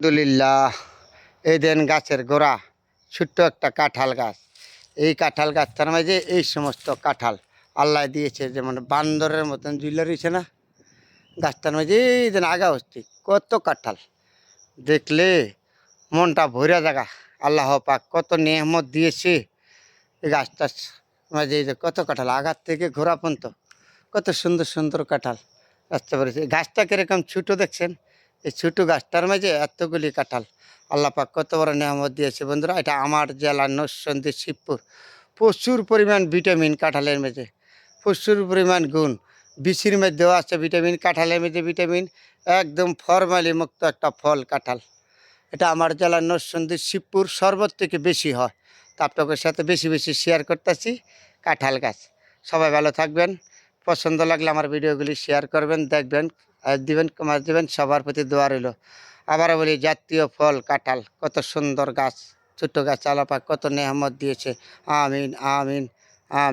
আলহামদুলিল্লাহ। এই দেন গাছের গোড়া ছোট্ট একটা কাঁঠাল গাছ। এই কাঁঠাল গাছটার মাঝে এই সমস্ত কাঁঠাল আল্লাহ দিয়েছে, যেমন বান্দরের মতন ঝুলে রয়েছে না গাছটার মাঝে। এই দেন আগা হস্তি কত কাঁঠাল, দেখলে মনটা ভরা জায়গা। আল্লাহ পাক কত নেহমত দিয়েছে এই গাছটার মাঝে। এই যে কত কাঁঠাল আগার থেকে ঘোরা পর্যন্ত, কত সুন্দর সুন্দর কাঁঠাল গাছটা বেড়েছে। গাছটা কীরকম ছোটো দেখছেন, এই ছোটো গাছটার মাঝে এতগুলি কাঁঠাল। আল্লাহ পাক কত বড় নিয়ামত দিয়েছে বন্ধুরা। এটা আমার জেলা নরসিংদী শিবপুর। প্রচুর পরিমাণ ভিটামিন কাঁঠালের মধ্যে, প্রচুর পরিমাণ গুণ। বিচির মধ্যেও আছে ভিটামিন, কাঁঠালের মধ্যে ভিটামিন। একদম ফরমালি মুক্ত একটা ফল কাঁঠাল। এটা আমার জেলা নরসিংদী শিবপুর শরবত থেকে বেশি হয়। তা আপনাদের সাথে বেশি বেশি শেয়ার করতেছি কাঁঠাল গাছ। সবাই ভালো থাকবেন। পছন্দ লাগলে আমার ভিডিওগুলি শেয়ার করবেন, দেখবেন, দিবেন, কমাস দিবেন। সবার প্রতি দোয়া রইল। আবারও বলি, জাতীয় ফল কাঁঠাল, কত সুন্দর গাছ, ছোট্ট গাছ। আল্লাহ পাক কত নেয়ামত দিয়েছে। আমিন আমিন আমিন।